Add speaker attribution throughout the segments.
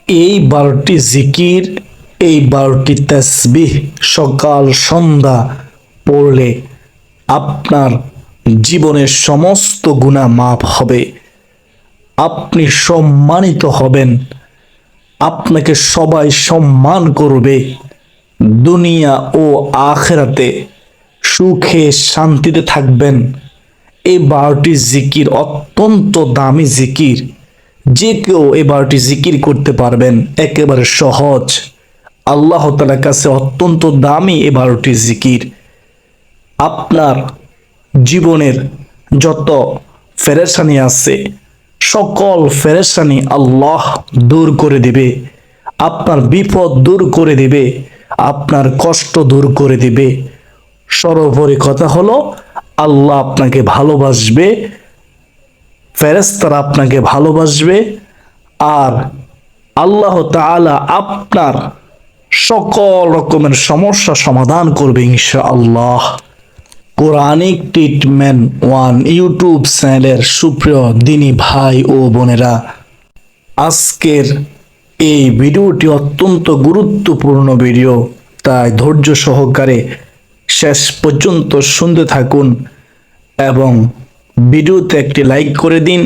Speaker 1: এই 12টি জিকির, এই 12টি তাসবিহ সকাল সন্ধ্যা পড়লে আপনার জীবনের সমস্ত গুনাহ মাফ হবে। আপনি সম্মানিত হবেন, আপনাকে সবাই সম্মান করবে। দুনিয়া ও আখিরাতে সুখে শান্তিতে থাকবেন। এই 12টি জিকির অত্যন্ত দামি জিকির, যে কেউ এই 12টি জিকির করতে পারবেন, একেবারে সহজ। আল্লাহ তাআলার কাছে অত্যন্ত দামি এই 12টি জিকির। আপনার জীবনের যত পেরেশানি আছে, সকল পেরেশানি আল্লাহ দূর করে দিবে। আপনার বিপদ দূর করে দিবে, আপনার কষ্ট দূর করে দিবে। সর্বোপরি কথা হলো, আল্লাহ আপনাকে ভালোবাসবে, ফেরেশতারা আপনাকে ভালোবাসবে, আর আল্লাহ তাআলা আপনার সকল রকমের সমস্যা সমাধান করবে ইনশাআল্লাহ। কোরআনিক ট্রিটমেন্ট ওয়ান ইউটিউব চ্যানেলের সুপ্রিয় দিনী ভাই ও বোনেরা, আজকের এই ভিডিওটি অত্যন্ত গুরুত্বপূর্ণ ভিডিও, তাই ধৈর্য সহকারে শেষ পর্যন্ত শুনতে থাকুন এবং ভিডিওতে একটি লাইক করে দিন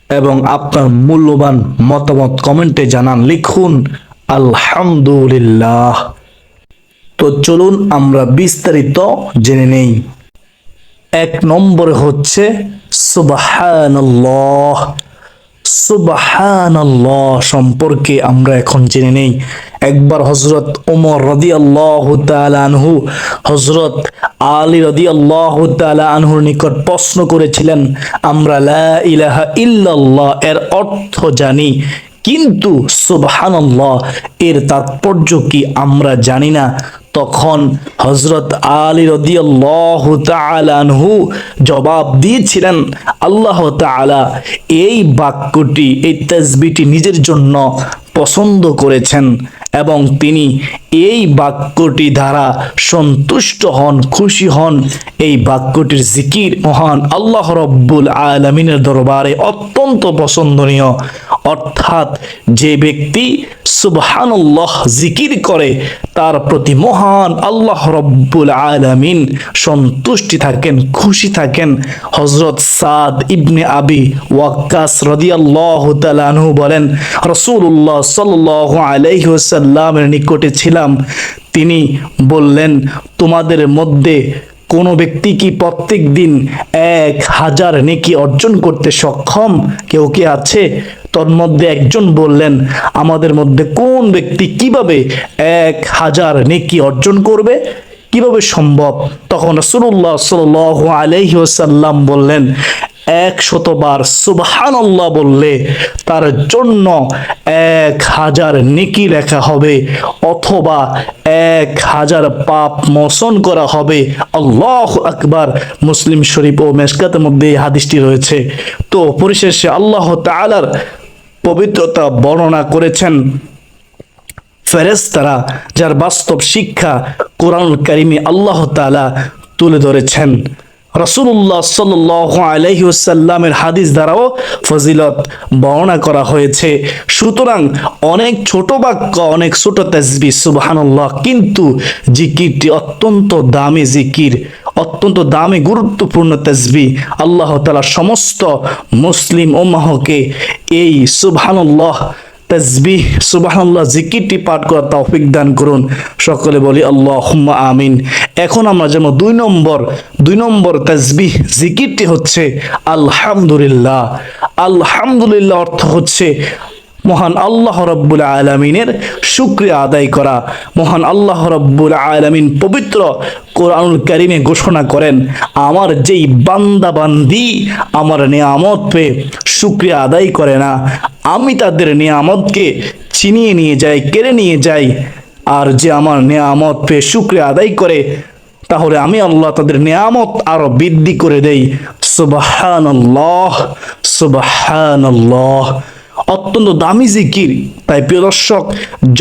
Speaker 1: এবং আপনার মূল্যবান মতামত কমেন্টে জানান, লিখুন আলহামদুলিল্লাহ। তো চলুন আমরা বিস্তারিত জেনে নেই। 1 নম্বরে হচ্ছে সুবহানাল্লাহ। সুবহানাল্লাহ সম্পর্কে আমরা এখন জেনে নেই। একবার হযরত ওমর রাদিয়াল্লাহু তাআলা আনহু হযরত আলী রাদিয়াল্লাহু তাআলা আনহুর নিকট প্রশ্ন করেছিলেন, আমরা লা ইলাহা ইল্লাল্লাহ এর অর্থ জানি, কিন্তু সুবহানাল্লাহ এর তাৎপর্য কি আমরা জানি না। তখন হযরত আলী রাদিয়াল্লাহু তাআলা আনহু জবাব দিয়েছিলেন, আল্লাহ তাআলা এই বাক্যটি, এই তাসবিহটি নিজের জন্য পছন্দ করেছেন এবং তিনি এই বাক্যটি দ্বারা সন্তুষ্ট হন, খুশি হন। এই বাক্যটির জিকির মহান আল্লাহ রব্বুল আলামিনের দরবারে অত্যন্ত পছন্দনীয়। অর্থাৎ যে ব্যক্তি সুবহানাল্লাহ জিকির করে, তার প্রতি মহান আল্লাহ রব্বুল আলামিন সন্তুষ্টি থাকেন, খুশি থাকেন। হযরত সাদ ইবনে আবি ওয়াক্কাস রাদিয়াল্লাহু তাআলা আনহু বলেন, রাসূলুল্লাহ সাল্লাল্লাহু আলাইহি ওয়াসাল্লামের নিকটে ছিলাম, তিনি বললেন, তোমাদের মধ্যে কোনো ব্যক্তি কি প্রত্যেক দিন 1000 নেকি অর্জন করতে সক্ষম? কেউ কি আছে? তন্মধ্যে একজন বললেন, আমাদের মধ্যে কোন ব্যক্তি কিভাবে 1000 নেকি অর্জন করবে, কিভাবে সম্ভব? তখন রাসূলুল্লাহ সাল্লাল্লাহু আলাইহি ওয়াসাল্লাম বললেন, 100 বার সুবহানাল্লাহ বললে তার জন্য 1000 নেকি লেখা হবে, অথবা 1000 পাপ মোচন করা হবে। আল্লাহু আকবার। মুসলিম শরীফ ও মেশকাতের মধ্যে এই হাদিসটি রয়েছে। তো পরিশেষে আল্লাহ তাআলার পবিত্রতা বর্ণনা করেছেন ফেরেশতারা, যার বাস্তব শিক্ষা কোরআনুল কারীমে আল্লাহ তাআলা তুলে ধরেছেন। রাসূলুল্লাহ সাল্লাল্লাহু আলাইহি ওয়াসাল্লামের হাদিস দ্বারাও ফজিলত বর্ণনা করা হয়েছে। সুতরাং অনেক ছোট বাক্য, অনেক ছোট তাসবিহ সুবহানাল্লাহ, কিন্তু জিকিরটি অত্যন্ত দামি জিকির, অত্যন্ত দামি গুরুত্বপূর্ণ তাসবিহ। আল্লাহ তাআলা সমস্ত মুসলিম উম্মাহকে এই সুবহানাল্লাহ তাসবিহ, সুবহানাল্লাহ জিকিরটি পাঠ করার তৌফিক দান করুন। সকলে বলি আল্লাহুম্মা আমিন। এখন আমরা যেমন 2 নম্বর তাসবিহ জিকিরটি হচ্ছে আলহামদুলিল্লাহ। আলহামদুলিল্লাহ অর্থ হচ্ছে মহান আল্লাহ রব্বুল আলামিনের শুকরিয়া আদায় করা। মহান আল্লাহ রব্বুল আলামিন পবিত্র কোরআনুল কারীমে ঘোষণা করেন, আমার যেই বান্দা বান্দি আমার নিয়ামত পেয়ে শুকরিয়া আদায় করে না, আমি তাদের নিয়ামতকে ছিনিয়ে নিয়ে যাই, কেড়ে নিয়ে যাই। আর যে আমার নিয়ামত পেয়ে শুকরিয়া আদায় করে, তাহলে আমি আল্লাহ তাদের নিয়ামত আরো বৃদ্ধি করে দেই। সুবহানাল্লাহ, সুবহানাল্লাহ। অত্যন্ত দামি জিকির। তাই প্রিয় দর্শক,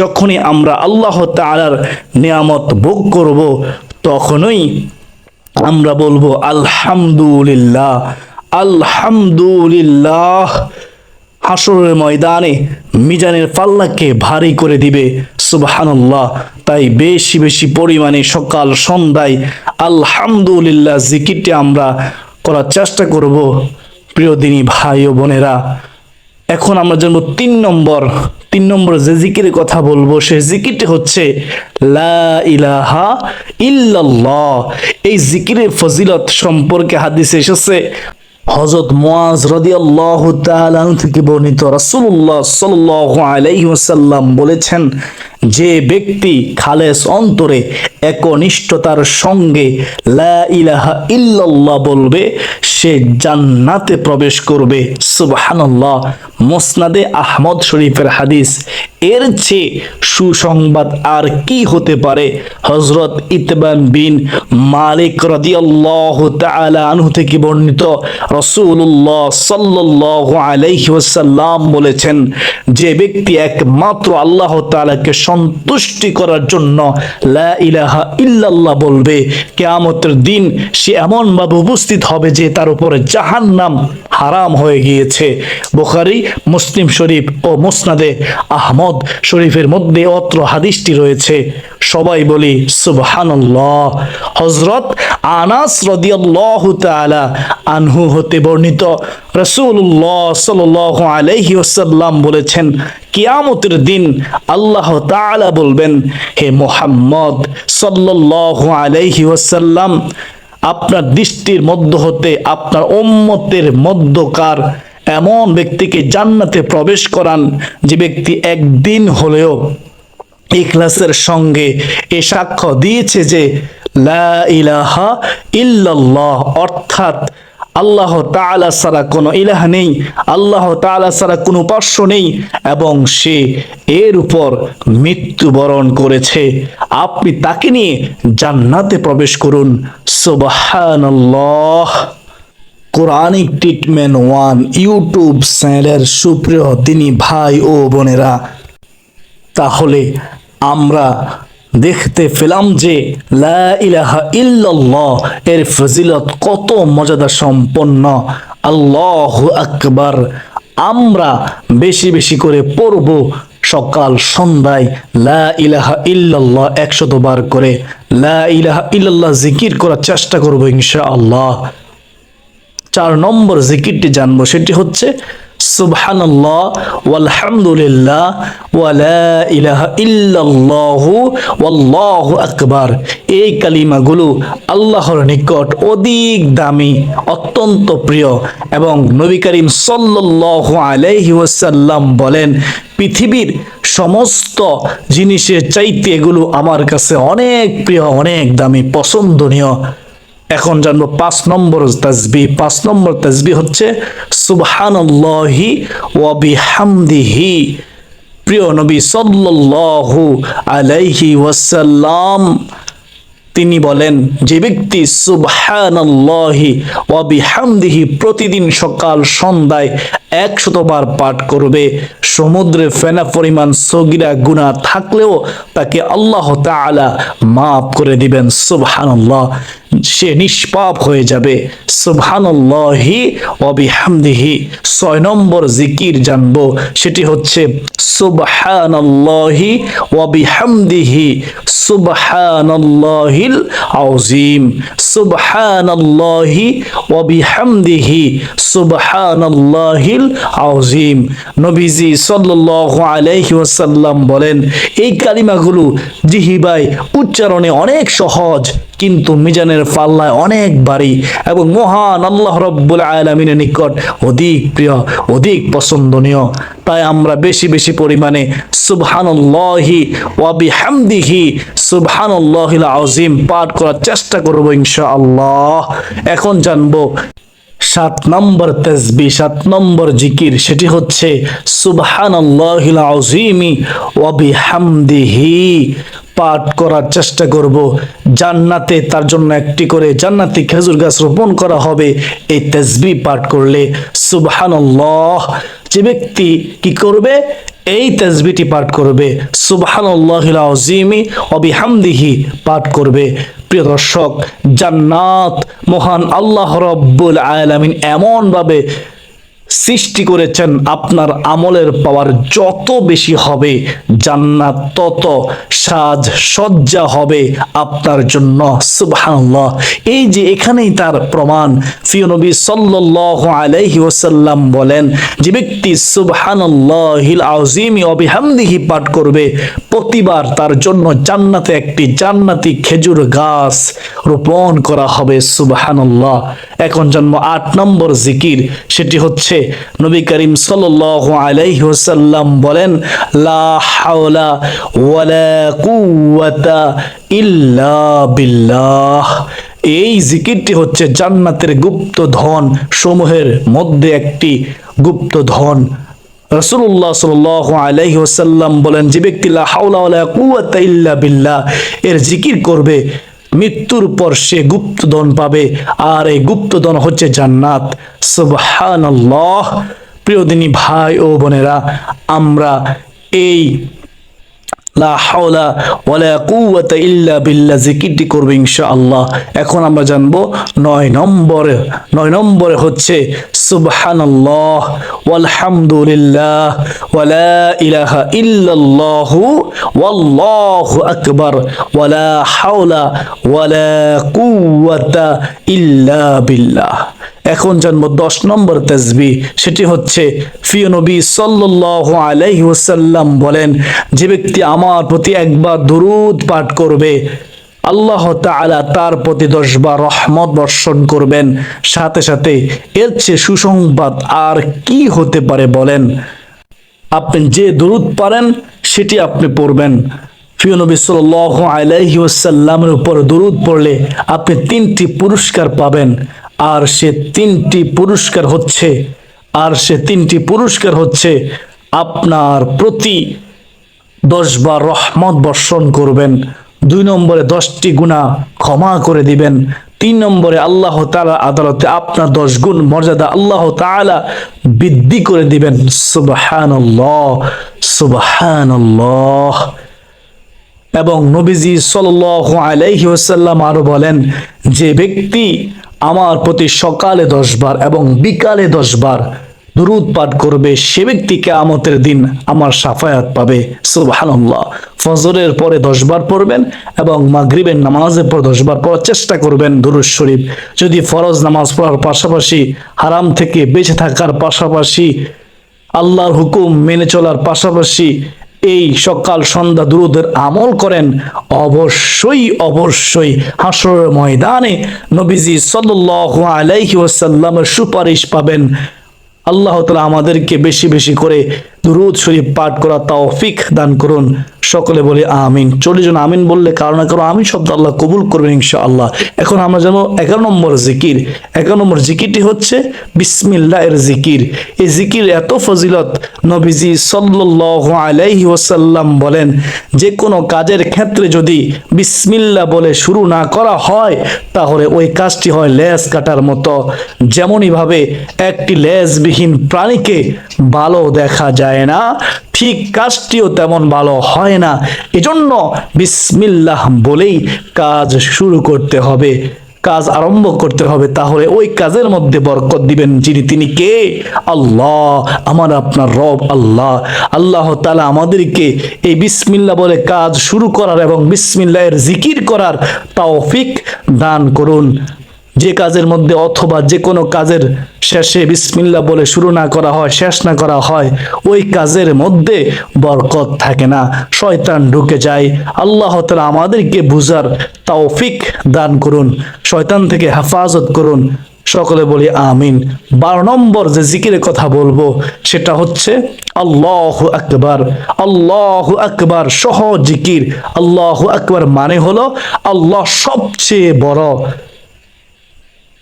Speaker 1: যখনই আমরা আল্লাহ তাআলার নিয়ামত ভোগ করব, তখনই আমরা বলবো আলহামদুলিল্লাহ, আলহামদুলিল্লাহ। হাসরের ময়দানে মিজানের পাল্লাকে ভারী করে দিবে। সুবহানাল্লাহ। তাই বেশি বেশি পরিমাণে সকাল সন্ধ্যায় আলহামদুলিল্লাহ জিকিরটি আমরা করার চেষ্টা করব প্রিয় দিনী ভাই ও বোনেরা। এখন আমরা জানবো তিন নম্বর যে জিকিরের কথা বলবো সেই জিকিরটি হচ্ছে লা ইলাহা ইল্লাল্লাহ। এই জিকিরের ফজিলত সম্পর্কে হাদিসে এসেছে, হযরত মুআজ রাদিয়াল্লাহু তাআলা আনহু থেকে বর্ণিত, রাসূলুল্লাহ সাল্লাল্লাহু আলাইহি ওয়াসাল্লাম বলেছেন, যে ব্যক্তি খালেস অন্তরে একনিষ্ঠতার সঙ্গে লা ইলাহা ইল্লাল্লাহ বলবে সে জান্নাতে প্রবেশ করবে। সুবহানাল্লাহ। মুসনাদে আহমদ শরীফের হাদিস। এর চেয়ে সুসংবাদ আর কি হতে পারে? হযরত ইতবান বিন মালিক রাদিয়াল্লাহু তাআলা আনহু থেকে বর্ণিত, রাসূলুল্লাহ সাল্লাল্লাহু আলাইহি ওয়াসাল্লাম বলেছেন, যে ব্যক্তি একমাত্র আল্লাহ তাআলাকে সন্তুষ্টি করার জন্য লা ইলাহা ইল্লাল্লাহ বলবে, কিয়ামতের দিন সে এমন ভাবে উপস্থিত হবে যে তার উপরে জাহান্নাম হারাম হয়ে গিয়েছে। বুখারী, মুসলিম শরীফ ও মুসনাদে আহমদ শরীফের মধ্যে অত্র হাদিসটি রয়েছে। সবাই বলি সুবহানাল্লাহ। হযরত আনাস রাদিয়াল্লাহু তাআলা আনহু হতে বর্ণিত, রাসূলুল্লাহ সাল্লাল্লাহু আলাইহি ওয়াসাল্লাম বলেছেন, কিয়ামতের দিন আল্লাহ তাআলা বলবেন, হে মুহাম্মদ সাল্লাল্লাহু আলাইহি ওয়াসাল্লাম, আপনার দৃষ্টির মধ্য হতে আপনার উম্মতের মধ্যকার এমন ব্যক্তিকে জান্নাতে প্রবেশ করান যে ব্যক্তি একদিন হলেও ইখলাসের সঙ্গে এ সাক্ষ্য দিয়েছে যে লা ইলাহা ইল্লাল্লাহ, অর্থাৎ আল্লাহ তাআলা ছাড়া কোনো ইলাহ নেই, আল্লাহ তাআলা ছাড়া কোনো উপাস্য নেই, এবং সে এর উপর মৃত্যুবরণ করেছে। আপনি তাকে নিয়ে জান্নাতে প্রবেশ করুন। সুবহানাল্লাহ। কোরআনিক ট্রিটমেন্ট 1 ইউটিউব চ্যানেলের সুপ্রিয় দিনী ভাই ও বোনেরা, তাহলে আমরা দেখতে পেলাম যে লা ইলাহা ইল্লাল্লাহ এর ফজিলত কত মর্যাদা সম্পন্ন। আল্লাহু আকবার। আমরা বেশি বেশি করে পড়ব সকাল সন্ধ্যায় লা ইলাহা ইল্লাল্লাহ 100 বার করে লা ইলাহা ইল্লাল্লাহ জিকির করার চেষ্টা করব ইনশাআল্লাহ। 4 নম্বর জিকিরটি জানবো, সেটি হচ্ছে সুবহানাল্লাহ ওয়ালহামদুলিল্লাহ ওয়া লা ইলাহা ইল্লাল্লাহু ওয়াল্লাহু আকবার। এই কালিমাগুলো আল্লাহর নিকট অধিক দামি, অত্যন্ত প্রিয়, এবং নবী করিম সাল্লাল্লাহু আলাইহি ওয়াসাল্লাম বলেন, পৃথিবীর সমস্ত জিনিসের চাইতে এগুলো আমার কাছে অনেক প্রিয়, অনেক দামি, পছন্দনীয়। এখন জানবো 5 নম্বর তাসবিহ। 5 নম্বর তাসবিহ হচ্ছে সুবহানাল্লাহি ওয়া বিহামদিহি। প্রিয় নবী সাল্লাল্লাহু আলাইহি ওয়াসাল্লাম তিনি বলেন, যে ব্যক্তি সুবহানাল্লাহি ওয়া বিহামদিহি প্রতিদিন সকাল সন্ধ্যায় 100 বার পাঠ করবে, সমুদ্রে ফেনা পরিমাণ সগীরা গুনাহ থাকলেও তাকে আল্লাহ তাআলা মাফ করে দিবেন। সুবহানাল্লাহ। সে নিষ্পাপ হয়ে যাবে। সুবহানাল্লাহি ওয়া বিহামদিহি। 6 নম্বর জিকির জানবো, সেটি হচ্ছে সুবহানাল্লাহি ওয়া বিহামদিহি সুবহানাল্লাহিল আযীম। সুবহানাল্লাহি ওয়া বিহামদিহি সুবহানাল্লাহিল আযীম। নবীজি সাল্লাল্লাহু আলাইহি ওয়াসাল্লাম বলেন, এই কালিমাগুলো জিহ্বায় উচ্চারণে অনেক সহজ, কিন্তু মিজানের পাল্লায় অনেক ভারী এবং মহান আল্লাহ রাব্বুল আলামিনের নিকট অধিক প্রিয়, অধিক পছন্দনীয়। তাই আমরা বেশি বেশি পরিমাণে সুবহানাল্লাহি ওয়া বিহামদিহি সুবহানাল্লাহিল আযীম পাঠ করার চেষ্টা করব ইনশাআল্লাহ। এখন জানবো 7 নম্বর তাসবিহ, 7 নম্বর জিকির, সেটি হচ্ছে সুবহানাল্লাহিল আযীমি ওয়া বিহামদিহি পাঠ করার চেষ্টা করব। জান্নাতে তার জন্য একটি করে জান্নাতি খেজুর গাছ রোপণ করা হবে এই তাসবিহ পাঠ করলে। সুবহানাল্লাহ। যে ব্যক্তি কি করবে? এই তাসবিহটি পাঠ করবে, সুবহানাল্লাহিল আযীমি ওয়া বিহামদিহি পাঠ করবে। প্রিয় দর্শক, জান্নাত মহান আল্লাহ রাব্বুল আলামিন এমন ভাবে সৃষ্টি করেছেন, আপনার আমলের পাওয়ার যত বেশি হবে জান্নাত তত সাজ সজ্জা হবে আপনার জন্য। সুবহানাল্লাহ। এই যে এখানেই তার প্রমাণ। প্রিয় নবী সাল্লাল্লাহু আলাইহি ওয়াসাল্লাম বলেন, যে ব্যক্তি সুবহানাল্লাহিল আযীম ওয়া বিহামদিহি পাঠ করবে, প্রতিবার তার জন্য জান্নাতে একটি জান্নাতি খেজুর গাছ রোপণ করা হবে। সুবহানাল্লাহ। এখন জন্ম 8 নম্বর জিকির, সেটি হচ্ছে নবী করিম সাল্লাল্লাহু আলাইহি ওয়াসাল্লাম বলেন, লা হাওলা ওয়ালা কুওয়াতা ইল্লা বিল্লাহ। এই জিকিরটি হচ্ছে জান্নাতের গুপ্ত ধন সমূহের মধ্যে একটি গুপ্ত ধন। রাসূলুল্লাহ সাল্লাল্লাহু আলাইহি ওয়াসাল্লাম বলেন, যে ব্যক্তি লা হাওলা ওয়ালা কুওয়াতা ইল্লা বিল্লাহ এর জিকির করবে, মৃত্যুর পর সে গুপ্তধন পাবে, আর এই গুপ্তধন হচ্ছে জান্নাত। সুবহানাল্লাহ। প্রিয় দিনী ভাই ও বোনেরা, আমরা এই লা হাওলা ওয়ালা কুওয়াতা ইল্লা বিল্লাহ জিকিরটি করব ইনশাআল্লাহ। এখন আমরা জানবো 9 নম্বরে হচ্ছে সুবহানাল্লাহ ওয়ালহামদুলিল্লাহ ওয়ালা ইলাহা ইল্লাল্লাহু ওয়াল্লাহু আকবার ওয়ালা হাওলা ওয়ালা কুওয়াতা ইল্লা বিল্লাহ। এখন জানবো 10 নম্বর তাসবিহ, সেটি হচ্ছে প্রিয় নবী সাল্লাল্লাহু আলাইহি ওয়াসাল্লাম বলেন, যে ব্যক্তি আমার প্রতি একবার দুরূদ পাঠ করবে, আল্লাহ তাআলা তার প্রতি 10 বার রহমত বর্ষণ করবেন। সাথে সাথে এর চেয়ে সুসংবাদ আর কি হতে পারে বলেন? আপনি যে দুরূদ পারেন সেটি আপনি পড়বেন। প্রিয় নবী সাল্লাল্লাহু আলাইহি ওয়াসাল্লামের উপর দুরূদ পড়লে আপনি 3টি পুরস্কার পাবেন। আর সে তিনটি পুরস্কার হচ্ছে আপনার প্রতি 10 বার রহমত বর্ষণ করবেন, 2 নম্বরে 10টি গুনাহ ক্ষমা করে দিবেন, 3 নম্বরে আল্লাহ তাআলা আদালতে আপনার 10 গুণ মর্যাদা আল্লাহ তাআলা বৃদ্ধি করে দিবেন। সুবহানাল্লাহ, সুবহানাল্লাহ। এবং নবীজি সাল্লাল্লাহু আলাইহি ওয়াসাল্লাম আরো বলেন, যে ব্যক্তি আমার প্রতি সকালে 10 বার এবং বিকালে 10 বার দুরূদ পাঠ করবে, সে ব্যক্তি কিয়ামতের দিন আমার শাফায়াত পাবে। সুবহানাল্লাহ। ফজরের পরে 10 বার পড়বেন এবং মাগরিবের নামাজের পর 10 বার পড়ার চেষ্টা করবেন দুরূদ শরীফ। যদি ফরজ নামাজ পড়ার পাশাপাশি, হারাম থেকে বেঁচে থাকার পাশাপাশি, আল্লাহর হুকুম মেনে চলার পাশাপাশি এই সকাল সন্ধ্যা দুরূদের আমল করেন, অবশ্যই হাসরের ময়দানে নবীজি সাল্লাল্লাহু আলাইহি ওয়াসাল্লামের সুপারিশ পাবেন। আল্লাহ তাআলা আমাদেরকে বেশি বেশি করে দুরূদ শরীফ পাঠ করা তৌফিক দান করুন। সকলে বলি আমিন। 40 জন আমিন বললে কারো না কারো আমিন শব্দ আল্লাহ কবুল করবেন ইনশাআল্লাহ। এখন আমরা জানো 11 নম্বর জিকির। 11 নম্বর জিকিরটি হচ্ছে বিসমিল্লাহের জিকির। এই জিকির এত ফজিলত, নবীজি সাল্লাল্লাহু আলাইহি ওয়াসাল্লাম বলেন, যে কোনো কাজের ক্ষেত্রে যদি বিসমিল্লাহ বলে শুরু না করা হয় তাহলে ওই কাজটি হয় লেজ কাটার মতো। যেমনই ভাবে একটি লেজবিহীন প্রাণীকে ভালো দেখা যায় না, ঠিক কাজটিও তেমন ভালো হয় না। এজন্য বিসমিল্লাহ বলেই কাজ শুরু করতে হবে, কাজ আরম্ভ করতে হবে। তাহলে ওই কাজের মধ্যে বরকত দিবেন যিনি, তিনি কে? আল্লাহ, আমার আপনার রব আল্লাহ। আল্লাহ তাআলা আমাদেরকে এই বিসমিল্লাহ বলে কাজ শুরু করার এবং বিসমিল্লাহের জিকির করার তৌফিক দান করুন। যে কাজের মধ্যে অথবা যে কোনো কাজের শেষে বিসমিল্লাহ বলে শুরু না করা হয়, শেষ না করা হয়, ওই কাজের মধ্যে বরকত থাকে না, শয়তান ঢুকে যায়। আল্লাহ তাআলা আমাদেরকে বুঝার তৌফিক দান করুন, শয়তান থেকে হেফাজত করুন। সকলে বলি আমিন। 12 নম্বর যে জিকিরের কথা বলবো সেটা হচ্ছে আল্লাহু আকবার। আল্লাহু আকবার সহজ জিকির। আল্লাহু আকবার মানে হলো আল্লাহ সবচেয়ে বড়,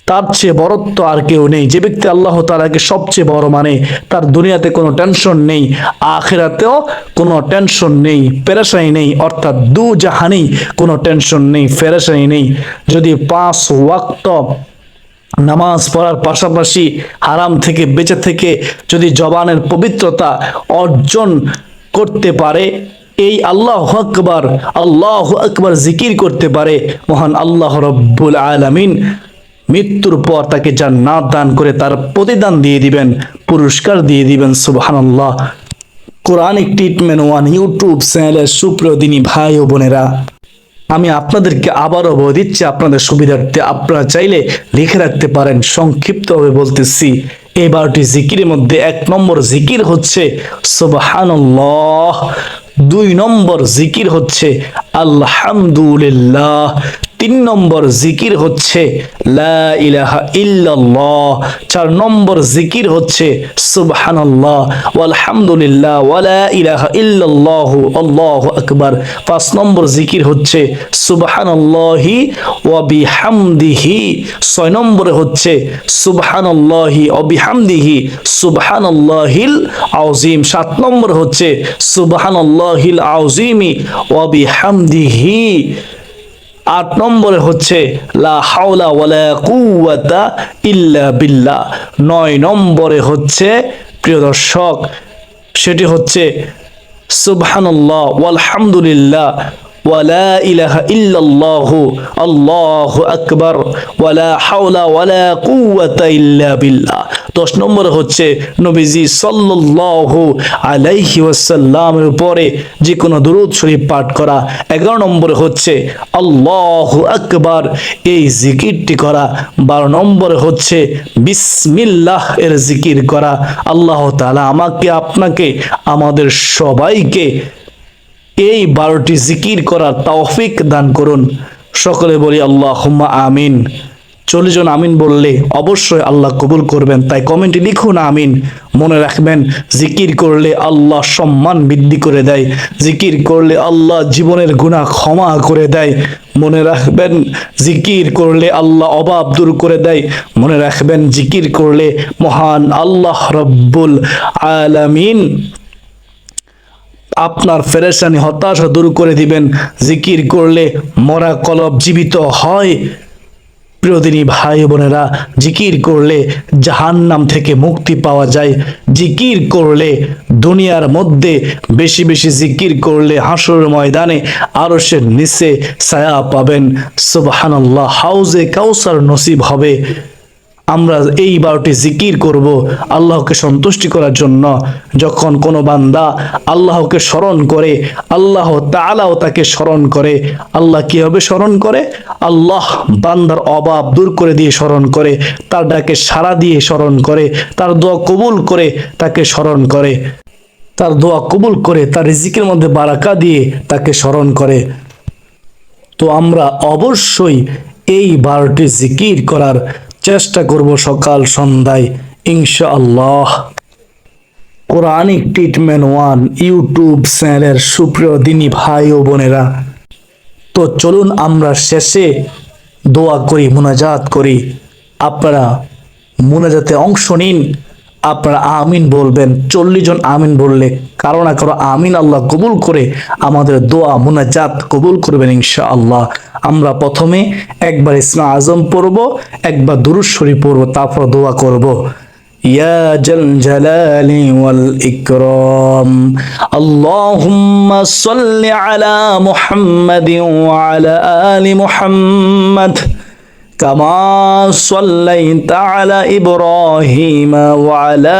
Speaker 1: তার চেয়ে বড়ত্ব আর কেউ নেই। যে ব্যক্তি আল্লাহ তাআলাকে সবচেয়ে বড় মানে, তার দুনিয়াতে কোনো টেনশন নেই, আখিরাতেও কোনো টেনশন নেই, পেরেশানি নেই, অর্থাৎ দু জাহানেই কোনো টেনশন নেই, পেরেশানি নেই। যদি 5 ওয়াক্ত নামাজ পড়ার পাশাপাশি হারাম থেকে বেঁচে থেকে যদি জবানের পবিত্রতা অর্জন করতে পারে, এই আল্লাহু আকবার জিকির করতে পারে, মহান আল্লাহ রব্বুল আলামিন মৃত্যুর পর তাকে জান্নাত দান করে তার প্রতিদান দিয়ে দিবেন। পুরস্কার দিয়ে দিবেন। সুবহানাল্লাহ। কোরআনিক ট্রিটমেন্ট ওয়ান ইউটিউব চ্যানেলের সুপ্রিয় দিনী ভাই ও বোনেরা, আমি আপনাদেরকে আবারও বলে দিচ্ছি, আপনাদের সুবিধার্থে আপনারা চাইলে লিখে রাখতে পারেন। সংক্ষিপ্তভাবে বলতেছি, এই 12টি জিকিরের মধ্যে 1 নম্বর জিকির হচ্ছে সুবহানাল্লাহ, 2 নম্বর জিকির হচ্ছে আলহামদুলিল্লাহ, 3 নম্বর জিকির হচ্ছে লা ইলাহা ইল্লাল্লাহ, 4 নম্বর জিকির হচ্ছে সুবহানাল্লাহ ওয়ালহামদুলিল্লাহ ওয়ালা ইলাহা ইল্লাল্লাহ আল্লাহু আকবার, 5 নম্বর জিকির হচ্ছে সুবহানাল্লাহি ওয়া বিহামদিহি, 6 নম্বরে হচ্ছে সুবহানাল্লাহি ওয়া বিহামদিহি সুবহানাল্লাহিল আযীম, 7 নম্বর হচ্ছে সুবহানাল্লাহিল আযীমি ওয়া বিহামদিহি, 8 নম্বরে হচ্ছে লা হাওলা ওয়ালা কুওয়াতা ইল্লা বিল্লাহ, 9 নম্বরে হচ্ছে প্রিয় দর্শক সেটি হচ্ছে সুবহানাল্লাহ ওয়ালহামদুলিল্লাহ ওয়ালা ইলাহা ইল্লাল্লাহু আল্লাহু আকবার ওয়ালা হাওলা ওয়ালা কুওয়াতা ইল্লা বিল্লাহ, 10 নম্বরে হচ্ছে নবীজি সাল্লাল্লাহু আলাইহি ওয়াসাল্লামের উপরে যে কোনো দুরূদ শরীফ পাঠ করা, 11 নম্বরে হচ্ছে আল্লাহু আকবার এই জিকিরটি করা, 12 নম্বরে হচ্ছে বিসমিল্লাহ এর জিকির করা। আল্লাহ তাআলা আমাকে, আপনাকে, আমাদের সবাইকে এই 12টি জিকির করার তৌফিক দান করুন। সকলে বলি আল্লাহুম্মা আমিন। 40 জন আমিন বললে অবশ্যই আল্লাহ কবুল করবেন, তাই কমেন্টে লিখুন আমিন। মনে রাখবেন, জিকির করলে আল্লাহ সম্মান বৃদ্ধি করে দেয়, জিকির করলে আল্লাহ জীবনের গুনাহ ক্ষমা করে দেয়। মনে রাখবেন, জিকির করলে আল্লাহ অভাব দূর করে দেয়। মনে রাখবেন, জিকির করলে মহান আল্লাহ রব্বুল আলামিন আপনার পেরেশানি হতাশা দূর করে দিবেন। জিকির করলে মরা কলব জীবিত হয়। প্রিয় দিনী ভাই বোনেরা, জিকির করলে জাহান্নাম থেকে মুক্তি পাওয়া যায়। জিকির করলে দুনিয়ার মধ্যে বেশি বেশি জিকির করলে হাসরের ময়দানে আরশের নিচে ছায়া পাবেন। সুবহানাল্লাহ, হাউজে কাউসার নসিব হবে। আমরা এই 12টি জিকির করব আল্লাহকে সন্তুষ্টি করার জন্য। যখন কোনো বান্দা আল্লাহকে স্মরণ করে, আল্লাহ তাআলাও তাকে স্মরণ করে। আল্লাহ কিভাবে স্মরণ করে? আল্লাহ বান্দার অভাব দূর করে দিয়ে স্মরণ করে, তার ডাকে সাড়া দিয়ে স্মরণ করে, তার দোয়া কবুল করে তাকে স্মরণ করে, তার দোয়া কবুল করে তার রিজিকের মধ্যে বারাকা দিয়ে তাকে স্মরণ করে। তো আমরা অবশ্যই এই 12টি জিকির করার চেষ্টা করব সকাল সন্ধ্যায় ইনশাআল্লাহ। কোরআনিক ট্রিটমেন্ট ওয়ান ইউটিউব চ্যানেলের সুপ্রিয় দিনী ভাই ও বোনেরা, তো চলুন আমরা শেষে দোয়া করি, মুনাজাত করি। আপনারা মুনাজাতে অংশ নিন, আপনারা আমিন বলবেন। 40 জন আমিন বললে কারো না কারো আমিন আল্লাহ কবুল করে আমাদের দোয়া মুনাজাত কবুল করবেন ইনশাআল্লাহ। আমরা প্রথমে একবার ইসমে আজম পড়ব, একবার দুরূদ শরীফ পড়ব, তারপর দোয়া করব। ইয়া জাল জালালি ওয়াল ইকরাম আল্লাহুম্মা সাল্লি আলা মুহাম্মাদিন ওয়া আলা আলি মুহাম্মাদ كما صليت على إبراهيم وعلى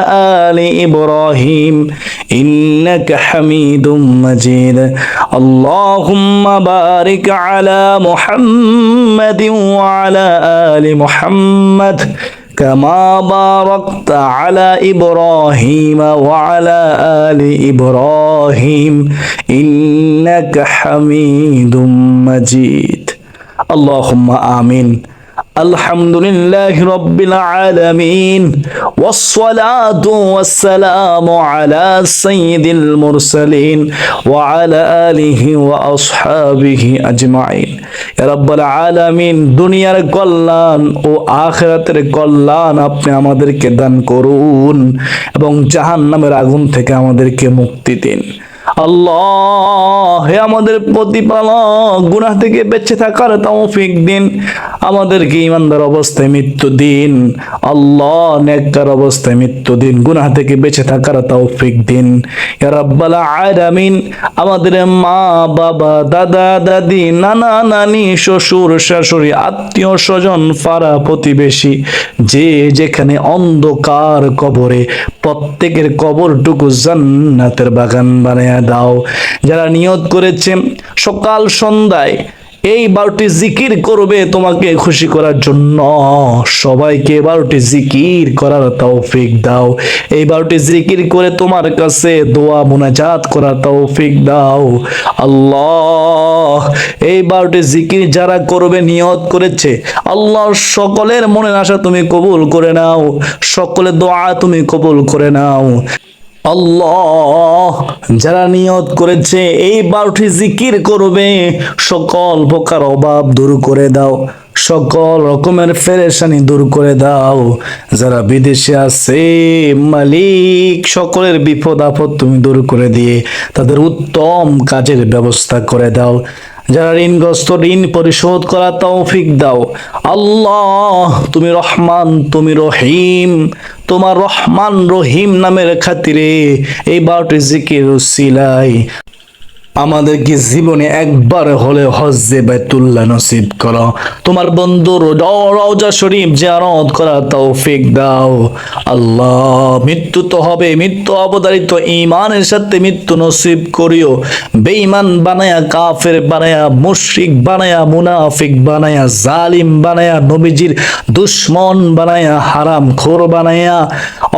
Speaker 1: آل إبراهيم إنك حميد مجيد اللهم بارك على محمد وعلى آل محمد كما باركت على إبراهيم وعلى آل إبراهيم إنك حميد مجيد اللهم آمين الحمد لله رب العالمين والصلاة والسلام على سيد المرسلين وعلى آله وأصحابه أجمعين يا رب العالمين দুনিয়ার কল্যাণ ও আখিরাতের কল্যাণ আপনি আমাদেরকে দান করুন এবং জাহান্নামের আগুন থেকে আমাদেরকে মুক্তি দিন। আল্লাহ, হে আমাদের প্রতিপালক, গুনাহ থেকে বেঁচে থাকার তৌফিক দিন, আমাদেরকে ইমানদার অবস্থায় মৃত্যু দিন। আল্লাহ, নেককার অবস্থায় মৃত্যু দিন, গুনাহ থেকে বেঁচে থাকার তৌফিক দিন। ইয়া রাব্বাল আলামিন, আমাদের মা বাবা, দাদা দাদি, নানা নানি, শ্বশুর শাশুড়ি, আত্মীয় স্বজন, পাড়া প্রতিবেশী, যে যেখানে অন্ধকার কবরে, প্রত্যেকের কবরটুকু জান্নাতের বাগান বানায়া দাও। যারা নিয়ত করেছে সকাল সন্ধ্যায় এই 12টি জিকির করবে তোমাকে খুশি করার জন্য, সবাইকে 12টি জিকির করার তৌফিক দাও। এই 12টি জিকির করে তোমার কাছে দোয়া মুনাজাত করার তৌফিক দাও। আল্লাহ, এই 12টি জিকির যারা করবে, নিয়ত করেছে, আল্লাহ সকলের মনের আশা তুমি কবুল করে নাও, সকলের দোয়া তুমি কবুল করে নাও। আল্লাহ, যারা নিয়ত করেছে এই 12টি জিকির করবে, সকল প্রকার অভাব দূর করে দাও, সকল রকমের পেরেশানি দূর করে দাও। যারা বিদেশে আছে মালিক, সকলের বিপদ আপদ তুমি দূর করে দিয়ে তাদের উত্তম কাজের ব্যবস্থা করে দাও। যারা ঋণগ্রস্ত, ঋণ পরিশোধ করা তৌফিক দাও। আল্লাহ, তুমি রহমান, তুমি রহিম, তোমার রহমান রহিম নামের খাতিরে এই 12টি জিকির উসিলায় আমাদেরকে জীবনে একবার হলে হজ্জে বাইতুল্লাহ নসিব করো। তোমার বন্ধুর রওজা শরীফ জিয়ারত করার তৌফিক দাও। আল্লাহ, মৃত্যু তো হবে, মৃত্যু অবধারিত, ঈমানের সাথে মৃত্যু নসিব করিও। বেঈমান বানায়া, কাফের বানায়া, মুশরিক বানায়া, মুনাফিক বানায়া, জালিম বানায়া, নবীজির দুশমন বানায়া, হারাম খোর বানায়া,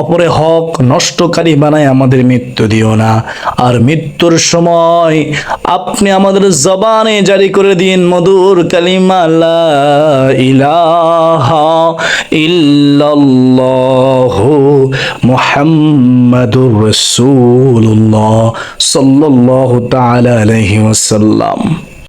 Speaker 1: অপরে হক নষ্টকারী বানায়া আমাদের মৃত্যু দিও না। আর মৃত্যুর সময় আপনি আমাদের জবানে জারি করে দিন মধুর কালিমা লা ইলাহা ইল্লাল্লাহু মুহাম্মাদুর রাসূলুল্লাহ সাল্লাল্লাহু তাআলা আলাইহি ওয়াসাল্লাম।